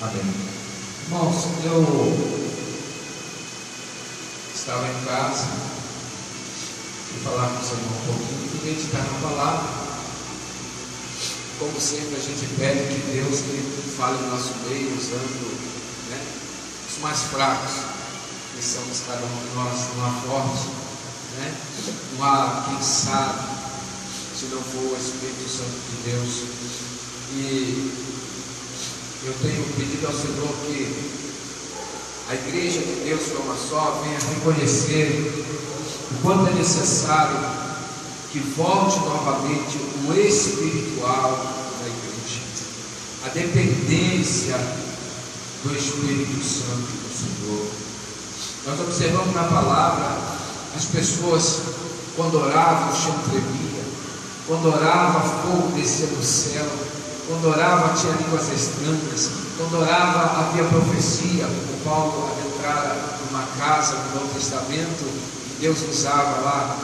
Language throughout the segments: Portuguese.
Amém. Irmãos, eu estava em casa, fui falar com o Senhor um pouquinho e meditar na palavra. Como sempre, a gente pede que Deus que fale no nosso meio, usando, os mais fracos, que somos cada um de nós, não há forte, não há quem sabe, se não for o Espírito Santo de Deus. E eu tenho pedido ao Senhor que a igreja de Deus que é uma só venha reconhecer o quanto é necessário que volte novamente o espiritual da igreja, a dependência do Espírito Santo do Senhor. Nós observamos na palavra as pessoas, quando oravam, o chão tremia, quando orava, fogo descia do céu, quando orava tinha línguas estranhas, quando orava havia profecia. O Paulo adentrara numa casa no Novo Testamento e Deus usava lá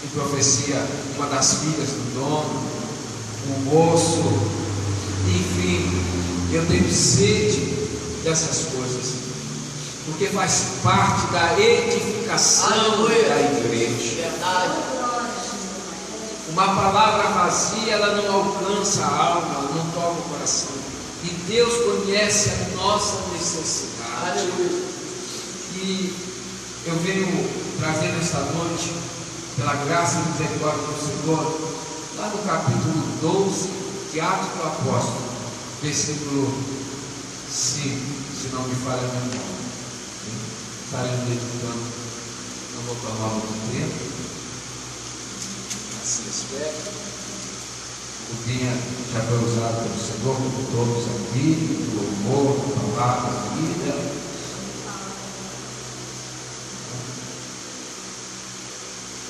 em profecia uma das filhas do dono, um moço. Enfim, eu tenho sede dessas coisas, porque faz parte da edificação da igreja. Verdade. Uma palavra vazia, ela não alcança a alma, ela não toca o coração. E Deus conhece a nossa necessidade. Aleluia. E eu venho trazer nesta noite, pela graça e misericórdia do Senhor, lá no capítulo 12 de Atos do Apóstolo, versículo 5, se não me falha a memória. Estaremos meditando, não vou tomar muito tempo. Assim espero. O dia já foi usado pelo Senhor, como todos aqui, do humor, da palavra, da vida.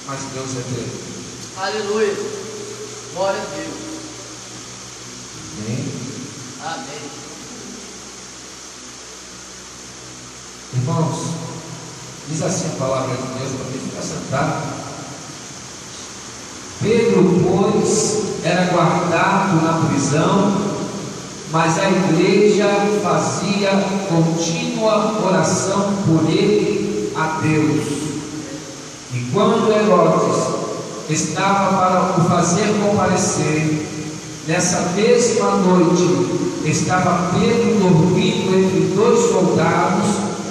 Mas Deus é Deus. Aleluia. Glória a Deus. Amém. Amém. Irmãos, diz assim a palavra de Deus, para quem ficar sentado. Pedro, pois, era guardado na prisão, mas a igreja fazia contínua oração por ele a Deus. E quando Herodes estava para o fazer comparecer, nessa mesma noite estava Pedro dormindo entre dois soldados,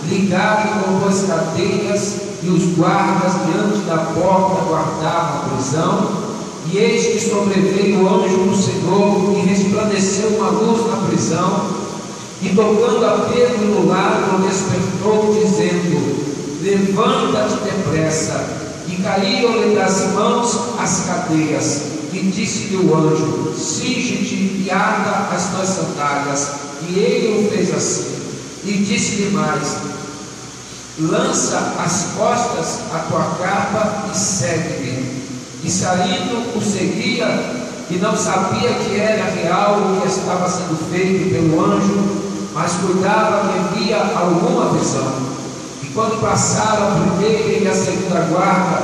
ligado com duas cadeias, e os guardas diante da porta guardavam a prisão. E eis que sobreveio o anjo do Senhor e resplandeceu uma luz na prisão, e tocando a Pedro no lado, o despertou, dizendo: levanta-te depressa. E caíram-lhe das mãos as cadeias. E disse-lhe o anjo: cinge-te e ata as tuas sandálias. E ele o fez assim. E disse-lhe mais: lança às costas a tua capa e segue-me. E saindo o seguia, e não sabia que era real o que estava sendo feito pelo anjo, mas cuidava que havia alguma visão. E quando passaram a primeira e a segunda guarda,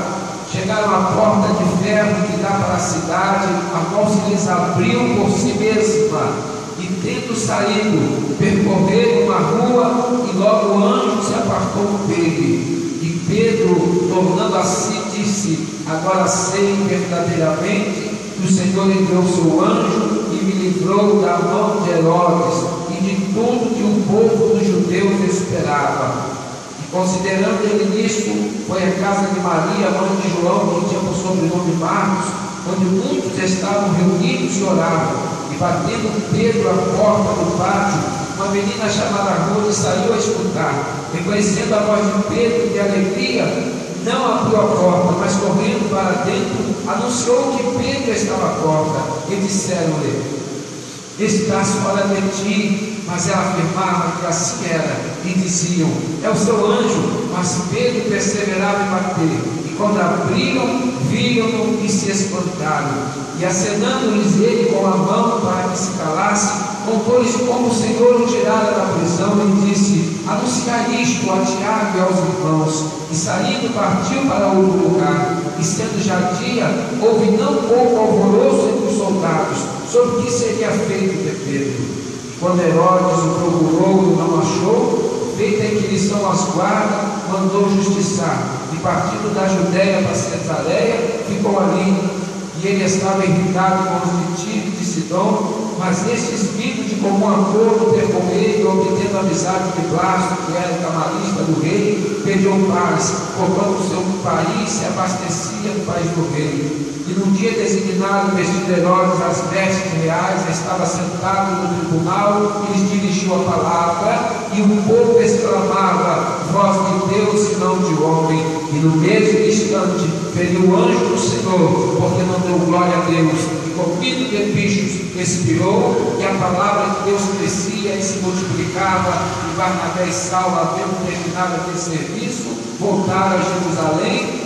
chegaram à porta de ferro que dá para a cidade, a qual se lhes abriu por si mesma. E tendo saído, percorreram uma rua, e logo o anjo se apartou dele. E Pedro, tornando a si, disse: agora sei verdadeiramente que o Senhor enviou seu anjo e me livrou da mão de Herodes e de tudo que o povo dos judeus esperava. E considerando ele nisto, foi à casa de Maria, mãe de João, que tinha por sobrenome Marcos, onde muitos estavam reunidos e oravam. E batendo Pedro à porta do pátio, uma menina chamada Rode saiu a escutar. Reconhecendo a voz de Pedro de alegria, não abriu a porta, mas correndo para dentro, anunciou que Pedro estava à porta. E disseram-lhe: estás fora de ti. Mas ela afirmava que assim era, e diziam: é o seu anjo. Mas Pedro perseverava em bater. E quando abriram, viram-no e se espantaram. E acenando-lhes ele com a mão para que se calasse, contou-lhes como o Senhor o tirara da prisão, e disse: anunciai isto a Tiago e aos irmãos. E saindo, partiu para outro lugar. E sendo já dia, houve não pouco alvoroço entre os soldados sobre o que seria feito de Pedro. Quando Herodes o procurou e não achou, feita a inquirição às guardas, mandou justiçar. E partindo da Judéia para Cesareia, ficou ali. E ele estava irritado com os de Tiro e de Sidom, mas estes, vindo de comum acordo, ter com ele, obtendo amizade de Blasto, que era o camarista do rei, pediu paz, porquanto o seu país se abastecia do país do rei. E num dia designado, vestido Herodes as vestes reais, estava sentado no tribunal e lhes dirigiu a palavra, e o povo exclamava: voz de Deus e não de homem. E no mesmo instante veio o anjo do Senhor, porque não deu glória a Deus, e comido de bichos expirou, e a palavra de Deus crescia e se multiplicava. E Barnabé e Saulo, havendo terminado aquele serviço, voltaram a Jerusalém,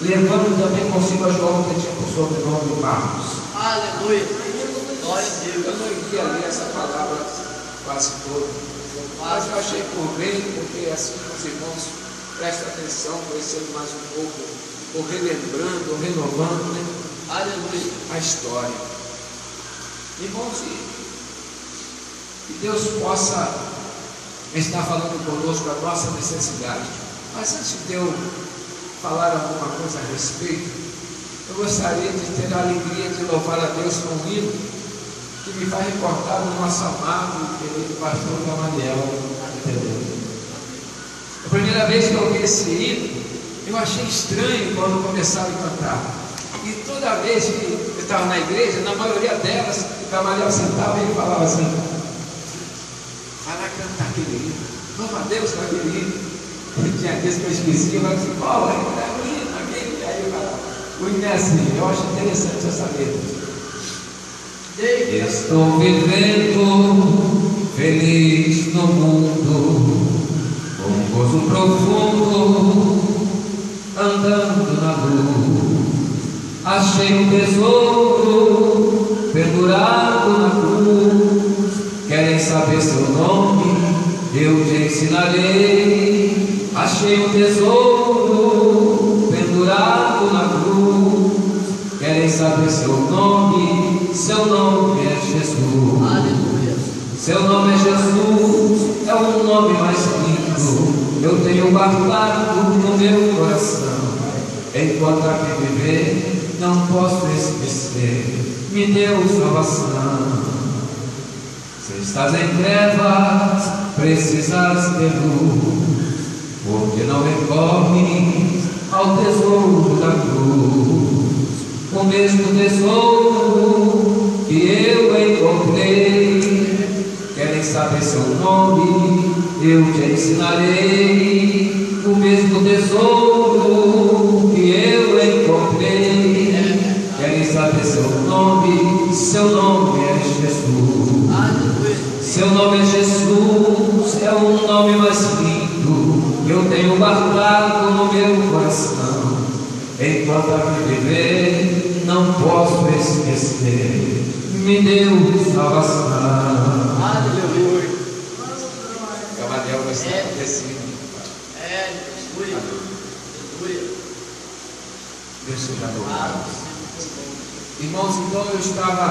levando também consigo a João, que tinha por sobrenome Marcos. Aleluia. Glória a Deus. Eu não iria ler essa palavra quase toda, mas eu achei por bem, porque assim os irmãos prestem atenção, conhecendo mais um pouco, ou relembrando, ou renovando, né? Aleluia. A história. Irmãos, que Deus possa estar falando conosco a nossa necessidade. Mas antes de eu falar alguma coisa a respeito, eu gostaria de ter a alegria de louvar a Deus com um hino que me faz recordar do nosso amado e querido pastor Gamaliel. A primeira vez que eu ouvi esse hino, eu achei estranho quando começaram a cantar. E toda vez que eu estava na igreja, na maioria delas, o Gamaliel sentava e ele falava assim: vai lá cantar aquele hino, louva a Deus com aquele hino. E tinha vezes que eu esquecia, eu falava assim: qual é o hino? Aquele. Aí eu falava: o hino é assim. Eu acho interessante essa letra. Estou vivendo feliz no mundo, com gozo profundo, andando na luz. Achei um tesouro pendurado na cruz. Querem saber seu nome? Eu te ensinarei. Achei um tesouro pendurado na cruz. Querem saber seu nome? Seu nome é Jesus. Aleluia. Seu nome é Jesus, é o nome mais lindo. Eu tenho guardado no meu coração. Enquanto aqui viver, não posso esquecer. Me deu salvação. Se estás em trevas, precisas de luz, porque não recorres ao tesouro da cruz. O mesmo tesouro que eu encontrei. Querem saber seu nome? Eu te ensinarei. O mesmo tesouro que eu encontrei. Querem saber seu nome? Seu nome é Jesus. Aleluia. Seu nome é Jesus, é o nome mais lindo. Eu tenho guardado no meu coração. Enquanto aqui viver, não posso esquecer. Me deu salvação. Aleluia. Gamaliel vai estar acontecido. Aleluia. Aleluia. Deus seja louvado. Irmãos, então eu estava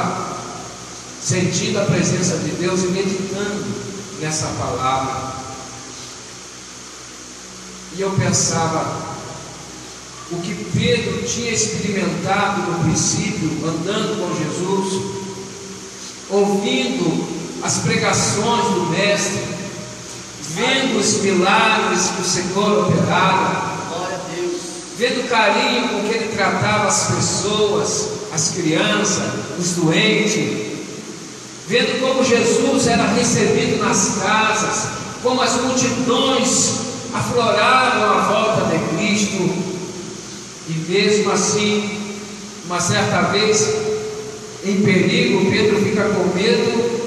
sentindo a presença de Deus e meditando nessa palavra. E eu pensava, o que Pedro tinha experimentado no princípio, andando com Jesus, ouvindo as pregações do Mestre, vendo os milagres que o Senhor operava, Glória a Deus. vendo o carinho com que ele tratava as pessoas, as crianças, os doentes, vendo como Jesus era recebido nas casas, como as multidões afloravam à volta de Cristo. E mesmo assim, uma certa vez, em perigo, Pedro fica com medo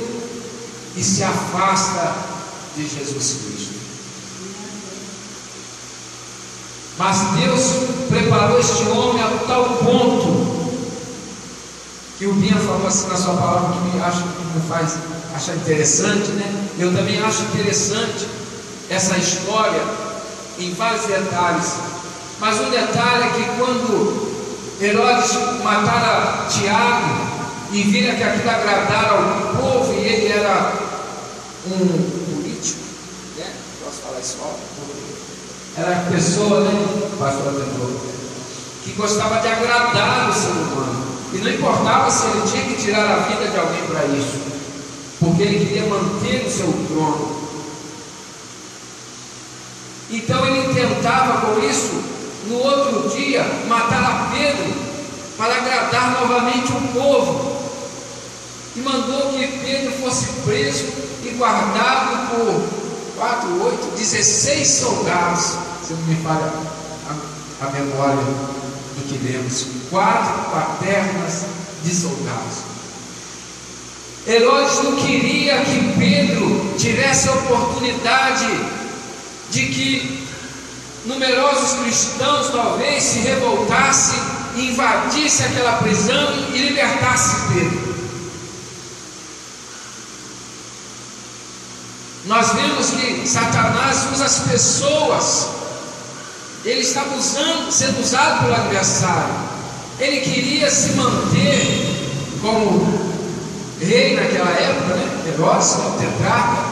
e se afasta de Jesus Cristo. Mas Deus preparou este homem a tal ponto que o Binha falou assim na sua palavra, que me faz achar interessante, né? Eu também acho interessante essa história em vários detalhes. Mas um detalhe é que quando Herodes matara Tiago e vira que aquilo agradara ao povo, e ele era um político, né? Posso falar isso? Era a pessoa, né, pastor Atenor, que gostava de agradar o ser humano, e não importava se ele tinha que tirar a vida de alguém para isso, porque ele queria manter o seu trono. Então ele tentava com isso, no outro dia, matar a Pedro, para agradar novamente o povo, e mandou que Pedro fosse preso e guardado por 16 soldados, se não me falha a memória do que lemos, 4 quaternas de soldados. Herodes não queria que Pedro tivesse a oportunidade de que numerosos cristãos talvez se revoltassem e invadissem aquela prisão e libertassem Pedro. Nós vemos que Satanás usa as pessoas, ele estava sendo usado pelo adversário. Ele queria se manter como rei naquela época, né? Herodes, o tetrarca.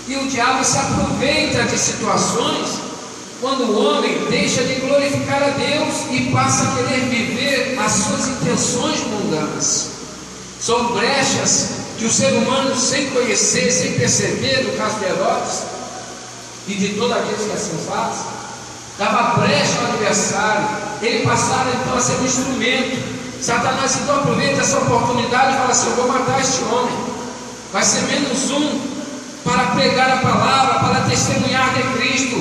E o diabo se aproveita de situações quando o homem deixa de glorificar a Deus e passa a querer viver as suas intenções mundanas. São brechas que o ser humano, sem conhecer, sem perceber, no caso de Herodes e de todos aqueles que assim fazem, dava brecha ao adversário. Ele passava então a ser um instrumento. Satanás então aproveita essa oportunidade e fala assim: eu vou matar este homem, vai ser menos um para pregar a palavra, para testemunhar de Cristo.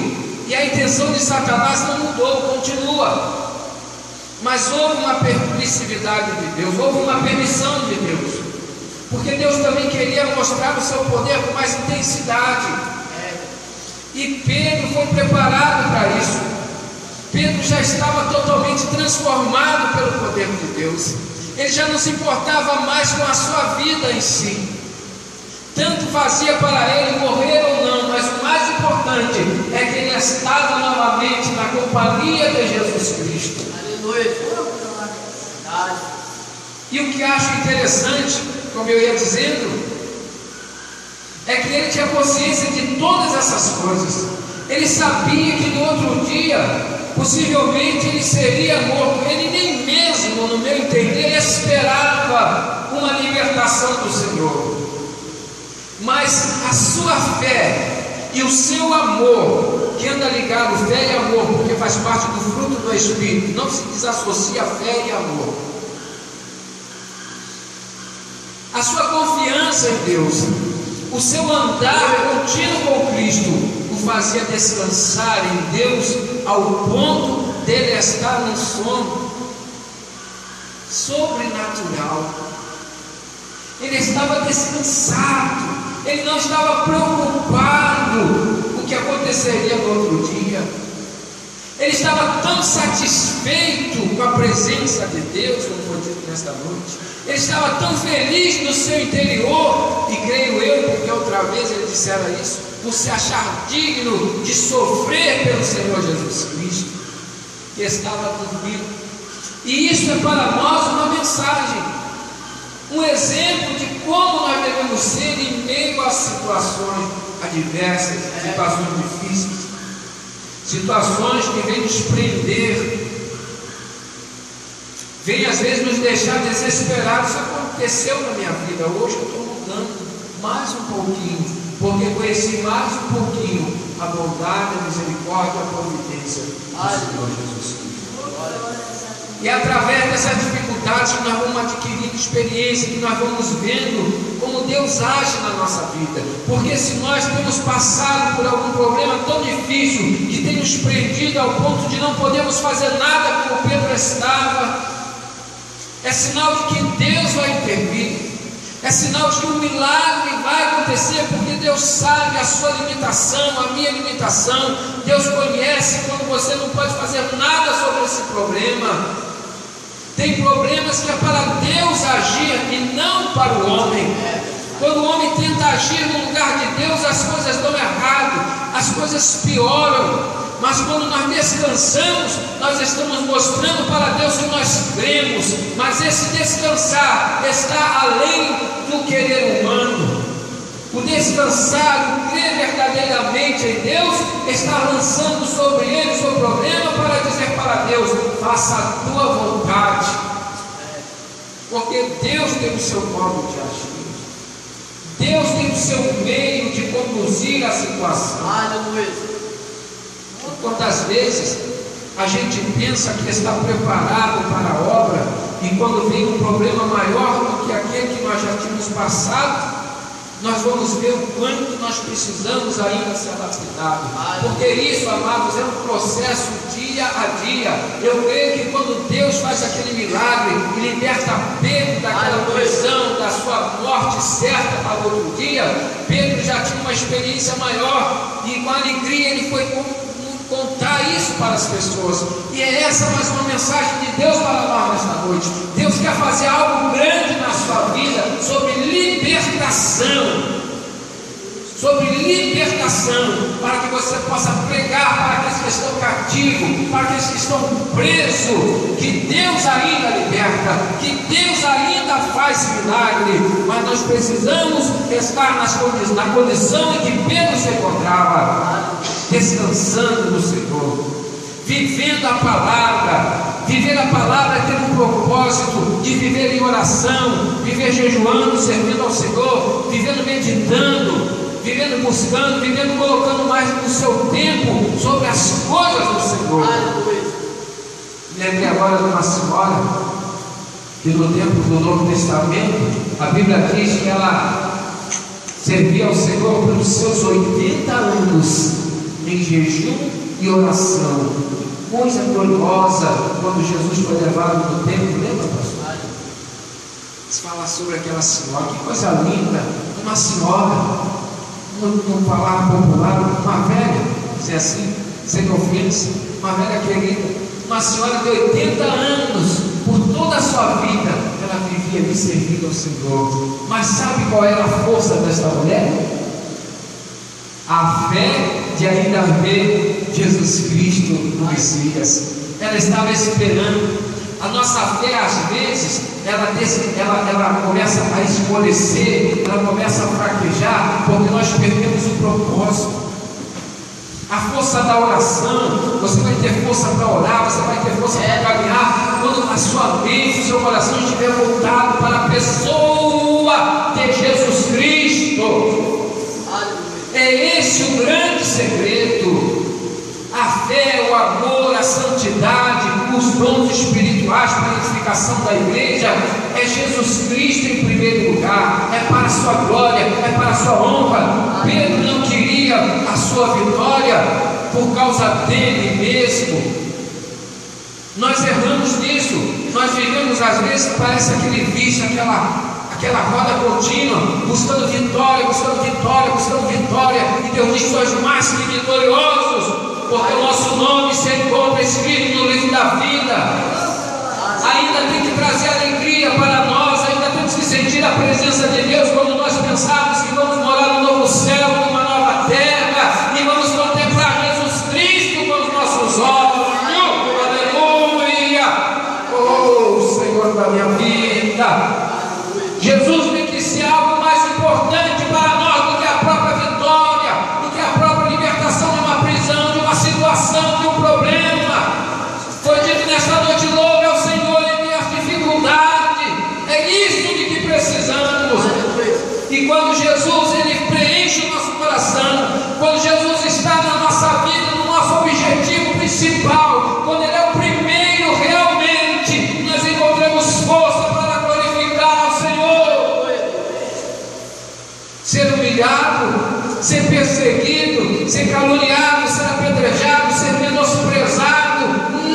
E a intenção de Satanás não mudou, continua. Mas houve uma permissividade de Deus, houve uma permissão de Deus, porque Deus também queria mostrar o seu poder com mais intensidade. E Pedro foi preparado para isso. Pedro já estava totalmente transformado pelo poder de Deus. Ele já não se importava mais com a sua vida em si. Tanto fazia para ele morrer ou não, mas o mais importante é que ele estava novamente na companhia de Jesus Cristo. Aleluia. E o que acho interessante, como eu ia dizendo, é que ele tinha consciência de todas essas coisas. Ele sabia que no outro dia, possivelmente, ele seria morto. Ele nem mesmo, no meu entender, esperava uma libertação do Senhor. Mas a sua fé e o seu amor, que anda ligado, fé e amor, porque faz parte do fruto do Espírito, não se desassocia fé e amor. A sua confiança em Deus, o seu andar contínuo com Cristo, o fazia descansar em Deus ao ponto dele estar num sono sobrenatural. Ele estava descansado. Ele não estava preocupado com o que aconteceria no outro dia. Ele estava tão satisfeito com a presença de Deus, como foi dito nesta noite. Ele estava tão feliz no seu interior, e creio eu, porque outra vez ele dissera isso, por se achar digno de sofrer pelo Senhor Jesus Cristo, que estava dormindo. E isso é para nós uma mensagem, um exemplo de como nós devemos ser em meio a situações adversas, situações difíceis, situações que vêm nos prender, vêm às vezes nos deixar desesperados. Isso aconteceu na minha vida. Hoje eu estou mudando mais um pouquinho, porque conheci mais um pouquinho a bondade, a misericórdia, a providência do Senhor Jesus Cristo. E através dessas dificuldades que nós vamos adquirindo experiência, que nós vamos vendo como Deus age na nossa vida. Porque se nós temos passado por algum problema tão difícil, que tem nos prendido ao ponto de não podermos fazer nada como Pedro estava, é sinal de que Deus vai intervir. É sinal de que um milagre vai acontecer, porque Deus sabe a sua limitação, a minha limitação. Deus conhece quando você não pode fazer nada sobre esse problema. Tem problemas que é para Deus agir e não para o homem. Quando o homem tenta agir no lugar de Deus, as coisas dão errado, as coisas pioram. Mas quando nós descansamos, nós estamos mostrando para Deus que nós cremos. Mas esse descansar está além do querer humano. O descansar, o crer verdadeiramente em Deus, está lançando sobre ele o seu problema para dizer para Deus: faça a tua vontade. Porque Deus tem o seu modo de agir. Deus tem o seu meio de conduzir a situação. Aleluia. Quantas vezes a gente pensa que está preparado para a obra, e quando vem um problema maior do que aquele que nós já tínhamos passado, nós vamos ver o quanto nós precisamos ainda ser adaptados. Porque isso, amados, é um processo dia a dia. Eu creio que quando Deus faz aquele milagre e liberta Pedro daquela prisão, da sua morte certa para o outro dia, Pedro já tinha uma experiência maior, e com alegria ele foi contar isso para as pessoas. E é essa mais uma mensagem de Deus para nós nesta noite. Deus quer fazer algo grande na sua vida, sobre libertação, para que você possa pregar para aqueles que estão cativos, para aqueles que estão presos, que Deus ainda liberta, que Deus ainda faz milagre. Mas nós precisamos estar na condição em que Pedro se encontrava, descansando no Senhor, vivendo a palavra. Viver a palavra é ter um propósito de viver em oração, viver jejuando, servindo ao Senhor, vivendo meditando, vivendo buscando, vivendo colocando mais do seu tempo sobre as coisas do Senhor. Lembrei agora de uma senhora que no tempo do Novo Testamento, a Bíblia diz que ela servia ao Senhor pelos seus 80 anos em jejum e oração. Coisa gloriosa, quando Jesus foi levado no templo, lembra, pastor? Se fala sobre aquela senhora, que coisa linda, uma senhora, num falar popular, uma velha, dizer assim, sem ofensa, uma velha querida, uma senhora de 80 anos, por toda a sua vida, ela vivia ali servindo ao Senhor. Mas sabe qual era a força desta mulher? A fé de ainda ver Jesus Cristo no Messias. Ela estava esperando. A nossa fé, às vezes, ela começa a esmorecer, ela começa a fraquejar, porque nós perdemos o propósito. A força da oração, você vai ter força para orar, você vai ter força para caminhar, quando a sua mente, o seu coração estiver voltado para a pessoa de Jesus Cristo. É esse o grande segredo. A fé, o amor, a santidade, os dons espirituais para a edificação da igreja, é Jesus Cristo em primeiro lugar, é para a sua glória, é para a sua honra. Pedro não queria a sua vitória por causa dele mesmo. Nós erramos nisso. Nós vivemos às vezes, parece aquele vício, aquela roda contínua, buscando vitória, e Deus diz que sois mais que vitoriosos, porque o nosso nome se encontra escrito no livro da vida. Ainda tem que trazer alegria para nós, ainda temos que sentir a presença de Deus quando nós pensamos que vamos morar no novo céu, numa nova terra, e vamos contemplar Jesus Cristo com os nossos olhos. Aleluia! Oh, Senhor da minha vida! Jesus tem que ser algo mais importante para nós do que a própria vitória, do que a própria libertação de uma prisão, de uma situação, de um problema. Foi dito nesta noite: louve ao Senhor em meio às dificuldades. É isso de que precisamos. E quando Jesus ele preenche o nosso coração, quando Jesus está na nossa vida, no nosso objetivo principal, quando Ele é o primeiro realmente, nós encontramos força para glorificar ao Senhor. Ser humilhado, ser perseguido, ser caluniado, ser apedrejado, ser menosprezado,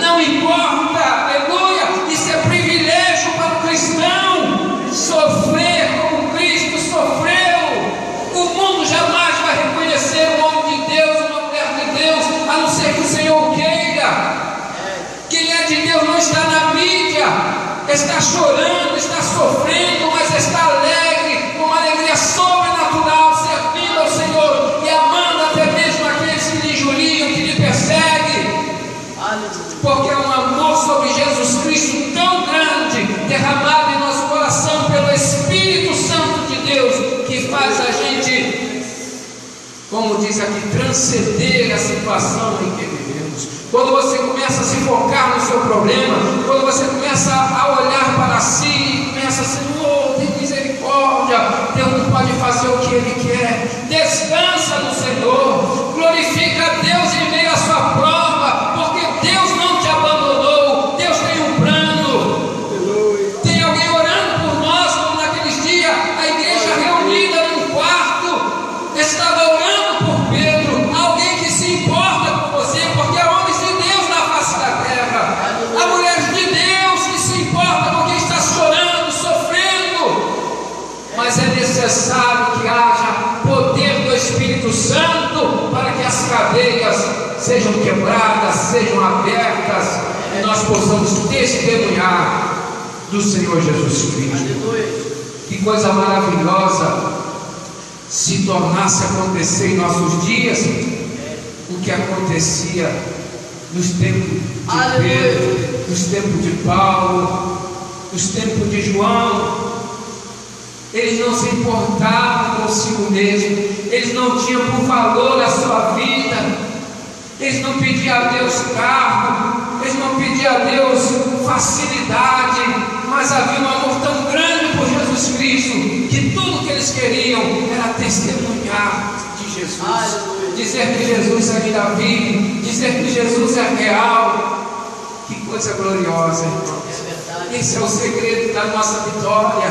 não importa, aleluia. Isso é privilégio para o cristão, sofrer como Cristo sofreu. O mundo jamais vai reconhecer um homem de Deus, uma mulher de Deus, a não ser que o Senhor queira. Quem é de Deus não está na mídia, está chorando, está sofrendo, mas está alegre, com uma alegria transcender a situação em que vivemos, quando você começa a se focar no seu problema, quando você começa a olhar para si e começa a Senhor, tem misericórdia, Deus não pode fazer o que Ele quer. Descansa no Senhor, glorifica a Deus em meio à sua prova, porque Deus não te abandonou, Deus tem um plano. Tem alguém orando por nós, como naqueles dias, a igreja reunida num quarto, estava orando por Pedro, alguém que se importa com você, porque há homens de Deus na face da terra, há mulheres de Deus que se importam com quem está chorando, sofrendo, mas é necessário que haja poder do Espírito Santo para que as cadeias sejam quebradas, sejam abertas e nós possamos testemunhar do Senhor Jesus Cristo. Que coisa maravilhosa se tornasse a acontecer em nossos dias o que acontecia nos tempos de Pedro, nos tempos de Paulo, nos tempos de João. Eles não se importavam consigo mesmo, eles não tinham por valor a sua vida, eles não pediam a Deus carro, eles não pediam a Deus facilidade, mas havia um amor tão grande por Jesus Cristo, que tudo que eles queriam era testemunhar de Jesus, dizer que Jesus ainda vive, dizer que Jesus é real. Que coisa gloriosa, irmãos. Esse é o segredo da nossa vitória.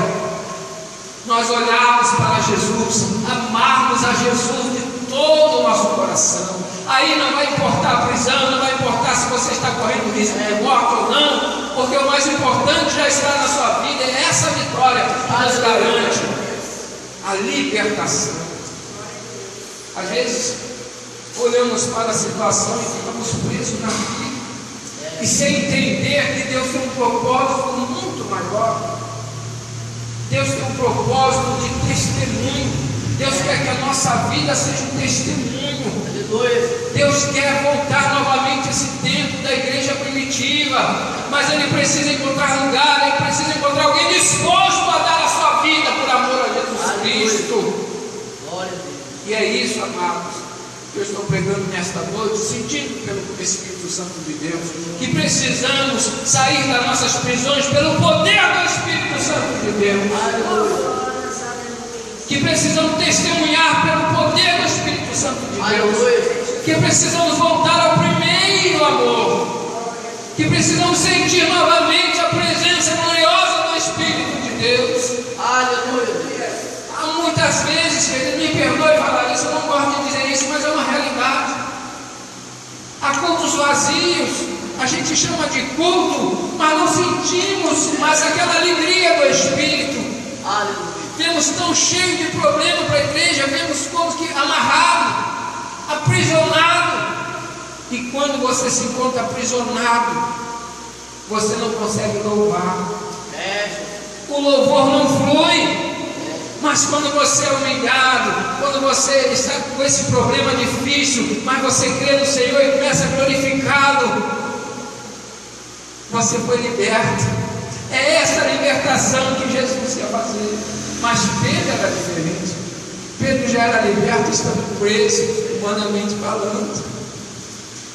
Nós olharmos para Jesus, amarmos a Jesus de todo o nosso coração. Aí não vai importar a prisão, não vai importar se você está correndo risco de morte ou não, porque o mais importante já está na sua vida. É essa vitória que nos garante a libertação. Às vezes olhamos para a situação e ficamos presos na vida, e sem entender que Deus tem um propósito muito maior. Deus tem um propósito de testemunho. Deus quer que a nossa vida seja um testemunho. Deus quer voltar novamente esse tempo da igreja primitiva, mas Ele precisa encontrar lugar, Ele precisa encontrar alguém disposto a dar a sua vida por amor a Jesus Cristo. E é isso, amados, que eu estou pregando nesta noite, sentindo pelo Espírito Santo de Deus, que precisamos sair das nossas prisões pelo poder do Espírito Santo de Deus. Que precisamos testemunhar pelo poder do Espírito Santo de Deus. Que precisamos voltar ao primeiro amor. Que precisamos sentir novamente a presença gloriosa do Espírito de Deus. Aleluia. Há muitas vezes, querido, me perdoe falar isso, eu não gosto de dizer isso, mas é uma realidade. Há cultos vazios, a gente chama de culto, mas não sentimos mais aquela alegria do Espírito. Aleluia. Vemos tão cheio de problema para a igreja, vemos como que amarrado, aprisionado. E quando você se encontra aprisionado, você não consegue louvar. O louvor não flui. Mas quando você é humilhado, quando você está com esse problema difícil, mas você crê no Senhor e começa a glorificá-lo, você foi liberto. É essa libertação que Jesus quer fazer. Mas Pedro era diferente. Pedro já era liberto estando preso, humanamente falando.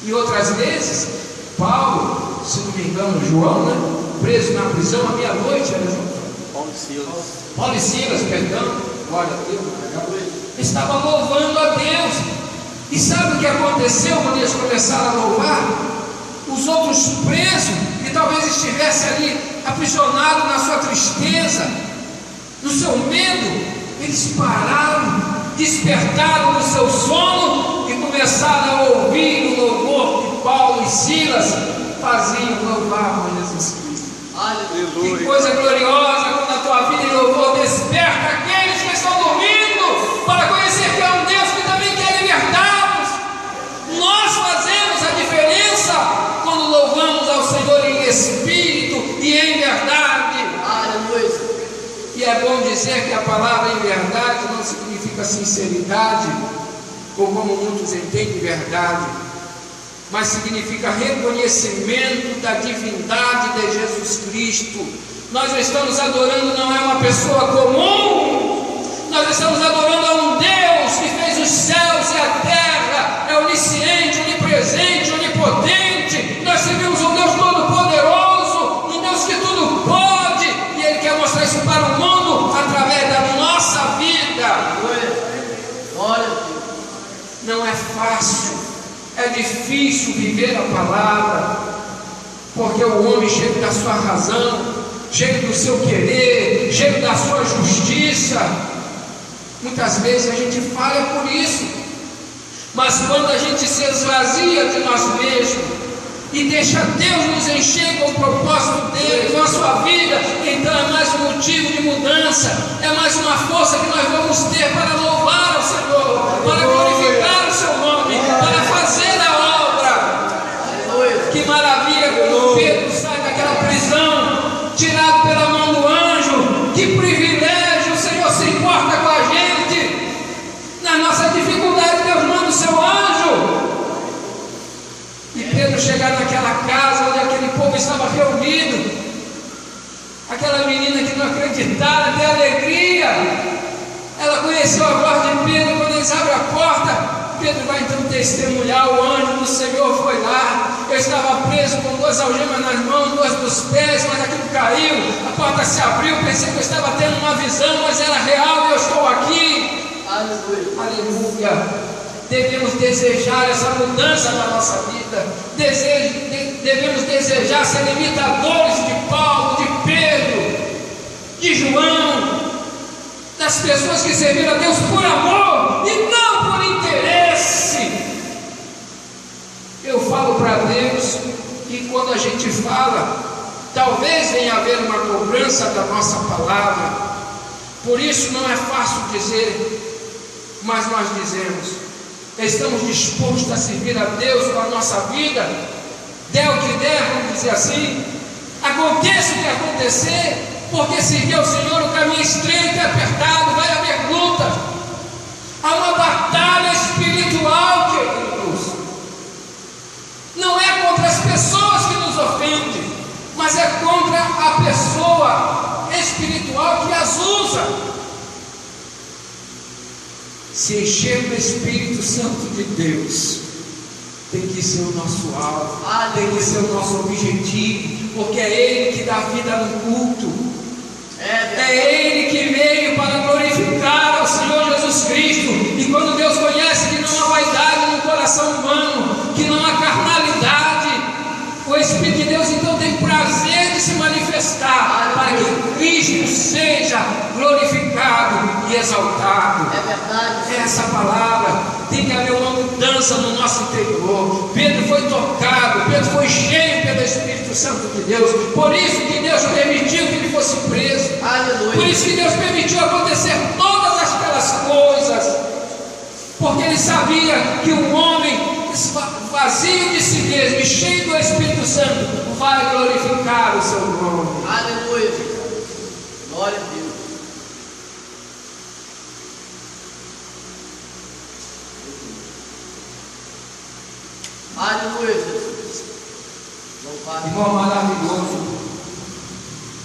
E outras vezes, Paulo, se não me engano, João, né? Preso na prisão à meia-noite, era João. Paulo e Silas, perdão, glória a Deus, estava louvando a Deus. E sabe o que aconteceu quando eles começaram a louvar? Os outros presos, que talvez estivessem ali aprisionados na sua tristeza, no seu medo, eles pararam, despertaram do seu sono e começaram a ouvir o louvor que Paulo e Silas faziam, louvavam a Jesus Cristo. Aleluia. Que coisa gloriosa quando a tua vida em louvor desperta aqueles que estão dormindo para conhecer que é um Deus que também quer libertar-nos. Nós fazemos a diferença quando louvamos ao Senhor em espírito e em verdade. Aleluia. E é bom dizer que a palavra em verdade não significa sinceridade, ou como muitos entendem verdade, mas significa reconhecimento da divindade de Jesus Cristo. Nós estamos adorando não é uma pessoa comum, nós estamos adorando a um Deus que fez os céus e a terra, difícil viver a palavra, porque o homem cheio da sua razão, cheio do seu querer, cheio da sua justiça, muitas vezes a gente falha por isso. Mas quando a gente se esvazia de nós mesmos e deixa Deus nos encher com o propósito dele, com a sua vida, então é mais um motivo de mudança, é mais uma força que nós vamos ter para louvar ao Senhor, para glorificar o seu nome, para fazer a obra. Que maravilha quando Pedro sai daquela prisão, tirado pela mão do anjo. Que privilégio! O Senhor se importa com a gente. Na nossa dificuldade, Deus manda o seu anjo. E Pedro chegar naquela casa onde aquele povo estava reunido, aquela menina que não acreditava, ter alegria, ela conheceu a voz de Pedro. Quando eles abrem a porta, Pedro vai então testemunhar: o anjo do Senhor foi lá, eu estava preso com 2 algemas nas mãos, 2 nos pés, mas aquilo caiu, a porta se abriu, pensei que eu estava tendo uma visão, mas era real e eu estou aqui. Aleluia. Aleluia. Devemos desejar essa mudança na nossa vida, devemos desejar ser imitadores de Paulo, de Pedro, de João, das pessoas que serviram a Deus por amor e não por interesse. Eu falo para Deus que quando a gente fala, talvez venha haver uma cobrança da nossa palavra, por isso não é fácil dizer, mas nós dizemos: estamos dispostos a servir a Deus com a nossa vida, der o que der, vamos dizer assim, aconteça o que acontecer, porque servir ao Senhor o caminho estreito e apertado, vai haver luta, há uma batalha espiritual, queridos. Não é contra as pessoas que nos ofendem, mas é contra a pessoa espiritual que as usa. Se encher do Espírito Santo de Deus tem que ser o nosso alvo, tem que ser o nosso objetivo, porque é Ele que dá vida no culto, é Ele que veio para glorificar ao Senhor Jesus Cristo. E quando Deus conhece que não há vaidade no coração humano, que não há carnalidade, o Espírito de Deus então tem prazer de se manifestar para que Cristo seja glorificado e exaltado. É verdade. Essa palavra tem que haver uma mudança no nosso interior. Pedro foi tocado, Pedro foi cheio pelo Espírito Santo de Deus. Por isso que Deus permitiu que ele fosse preso. Aleluia. Por isso que Deus permitiu acontecer todas aquelas coisas, porque ele sabia que um homem vazio de si mesmo e cheio do Espírito Santo vai glorificar o seu nome. Aleluia. Glória a Deus. Aleluia, Jesus. Irmão, maravilhoso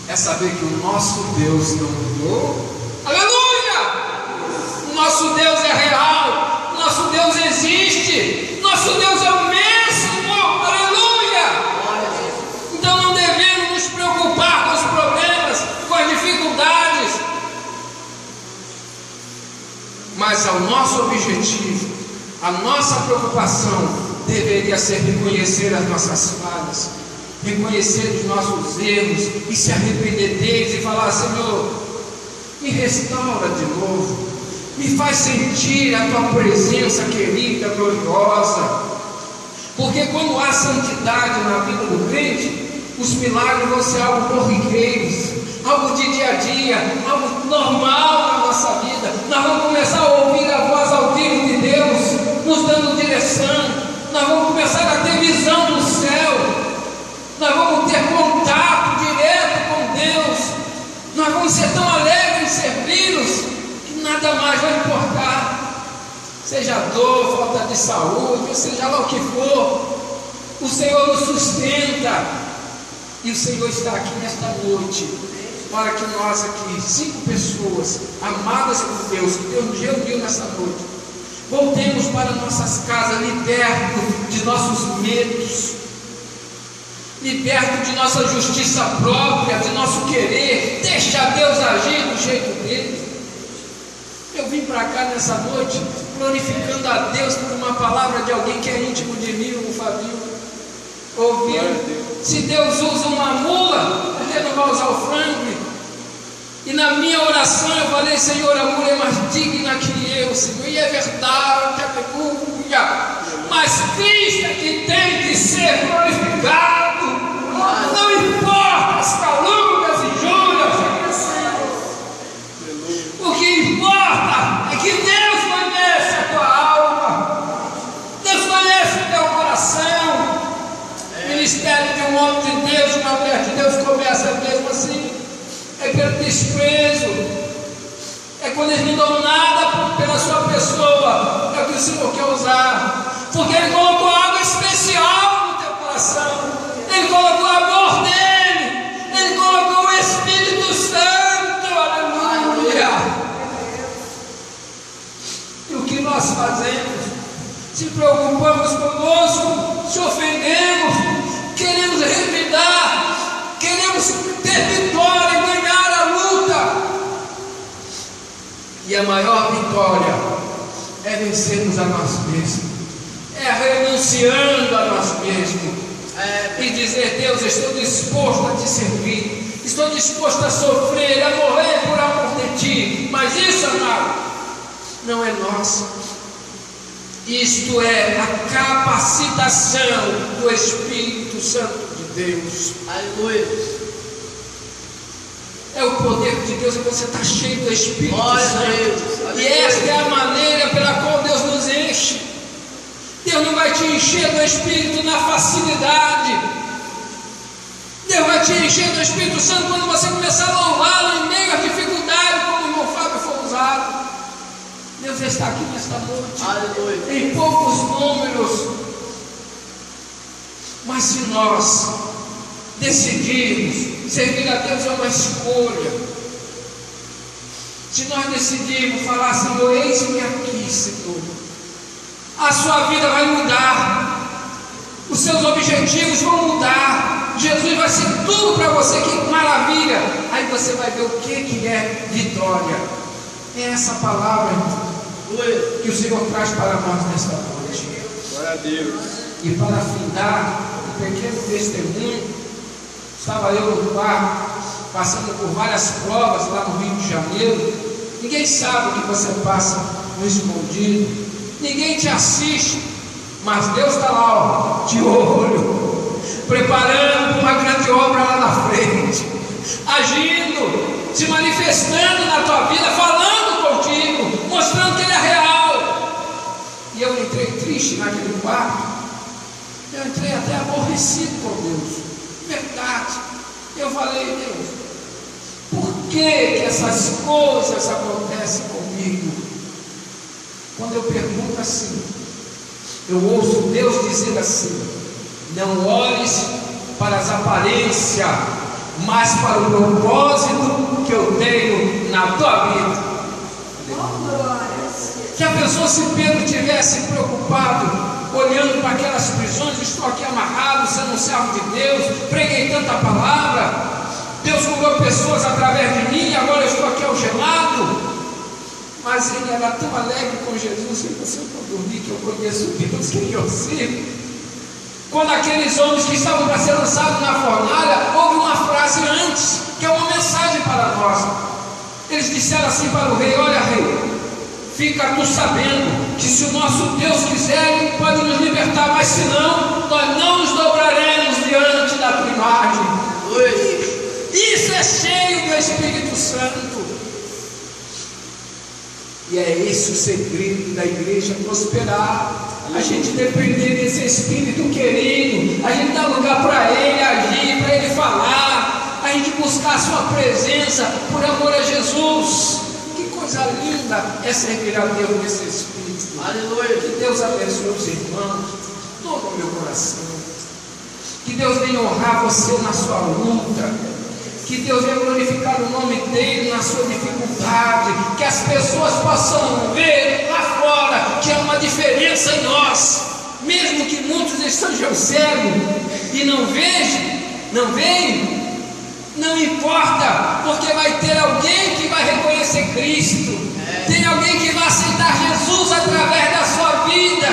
é saber que o nosso Deus não mudou. Aleluia! O nosso Deus é real, nosso Deus existe, nosso Deus é o mesmo. Aleluia! Então não devemos nos preocupar com os problemas, com as dificuldades, mas o nosso objetivo, a nossa preocupação deveria ser reconhecer as nossas falhas, reconhecer os nossos erros e se arrepender deles e falar: Senhor, me restaura de novo, me faz sentir a tua presença querida, gloriosa, porque quando há santidade na vida do crente, os milagres vão ser algo corriqueiros, algo de dia a dia, algo normal na nossa vida. Nós vamos começar a ouvir a voz audível de Deus nos dando direção, nós vamos começar a ter visão do céu, nós vamos ter contato direto com Deus, nós vamos ser tão alegres em servi-los que nada mais vai importar, seja dor, falta de saúde, seja lá o que for, o Senhor nos sustenta. E o Senhor está aqui nesta noite para que nós aqui, 5 pessoas amadas por Deus, que Deus nos reuniu nessa noite, voltemos para nossas casas libertos de nossos medos, libertos de nossa justiça própria, de nosso querer. Deixa Deus agir do jeito dele. Eu vim para cá nessa noite glorificando a Deus por uma palavra de alguém que é íntimo de mim, o Fabinho ouviu. Se Deus usa uma mula, por que não vai usar o Franklin? E na minha oração eu falei: Senhor, a mula é mais digna que eu, Senhor, e é verdade, aleluia. Mas Cristo é que tem que ser glorificado, não importa as calúnias e injúrias. O que importa é que Deus conhece a tua alma, Deus conhece o teu coração. O ministério de um homem de Deus, de uma mulher de Deus, começa mesmo assim, é pelo desprezo, é quando eles não dão nada pela sua pessoa, é o que o Senhor quer usar, porque Ele colocou algo especial no teu coração, Ele colocou o amor dEle, Ele colocou o Espírito Santo, aleluia. E o que nós fazemos? Se preocupamos conosco, se ofendemos, queremos revidar, queremos ter vitória e ganhar a luta. E a maior vitória é vencermos a nós mesmos, é renunciando a nós mesmos, e dizer: Deus, estou disposto a te servir, estou disposto a sofrer, a morrer por amor de ti. Mas isso, amado, não é nosso. Isto é a capacitação do Espírito Santo de Deus. Aleluia. É o poder de Deus, e você está cheio do Espírito Glória a Santo. Deus. E esta é a maneira pela qual Deus nos enche. Deus não vai te encher do Espírito na facilidade. Deus vai te encher do Espírito Santo quando você começar a louvá-lo em meio às dificuldades, como o irmão Fábio foi usado. Deus está aqui nesta noite. Aleluia. Em poucos números. Mas se nós decidirmos servir a Deus, é uma escolha. Se nós decidirmos falar: Senhor, eis-me aqui, Senhor, a sua vida vai mudar, os seus objetivos vão mudar, Jesus vai ser tudo para você, que maravilha. Aí você vai ver o que é vitória. É essa palavra que o Senhor traz para nós nesta noite. Glória a Deus. E para afindar um pequeno testemunho, estava eu no quarto, passando por várias provas lá no Rio de Janeiro. Ninguém sabe o que você passa no escondido, ninguém te assiste, mas Deus está lá, ó, de olho, preparando uma grande obra lá na frente, agindo, se manifestando na tua vida, falando contigo, mostrando que Ele é real. E eu entrei triste naquele quarto, eu entrei até aborrecido com Deus, verdade. Eu falei: Deus, por que essas coisas acontecem comigo? Quando eu pergunto assim, eu ouço Deus dizer assim: não olhes para as aparências, mas para o propósito que eu tenho na tua vida. Que a pessoa, se Pedro tivesse preocupado, olhando para aquelas prisões: estou aqui amarrado, sendo um servo de Deus, preguei tanta palavra, Deus curou pessoas através de mim, agora eu estou aqui algemado. Mas ele era tão alegre com Jesus: ele disse: eu não dormi, que eu conheço Deus, quem eu sirvo. Quando aqueles homens que estavam para ser lançados na fornalha, houve uma frase antes, que é uma mensagem para nós. Eles disseram assim para o rei: olha, rei, fica tu sabendo que se o nosso Deus quiser, Ele pode nos libertar, mas se não, nós não nos dobraremos diante da tua imagem. Isso é cheio do Espírito Santo. E é esse o segredo da igreja prosperar. A gente depender desse Espírito querido, a gente dar lugar para Ele agir, para Ele falar, a gente buscar a sua presença por amor a Jesus. Que coisa linda é servir a Deus nesse Espírito. Aleluia. Que Deus abençoe os irmãos, todo o meu coração. Que Deus venha honrar você na sua luta. Que Deus venha glorificar o nome dEle na sua dificuldade. Que as pessoas possam ver lá fora que há uma diferença em nós. Mesmo que muitos estejam cegos e não vejam, não veem, não importa, porque vai ter alguém que vai reconhecer Cristo. Tem alguém que vai aceitar Jesus através da sua vida.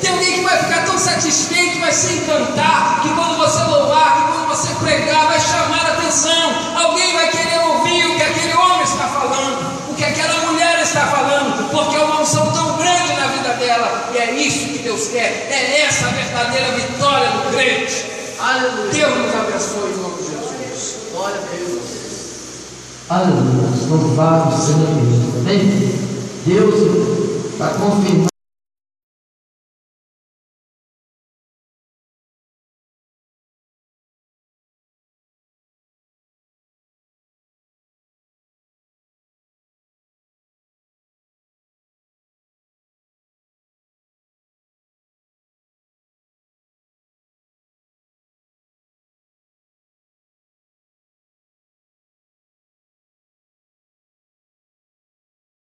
Tem alguém que vai ficar tão satisfeito, vai se encantar, que quando você louvar, que quando você pregar, vai chamar a atenção. Alguém vai querer ouvir o que aquele homem está falando, o que aquela mulher está falando, porque é uma unção tão grande na vida dela. E é isso que Deus quer. É essa a verdadeira vitória do crente. Aleluia. Deus nos abençoe em nome de Jesus. Glória a Deus. Aleluia. Louvado seja Deus. Amém? Deus vai confirmar.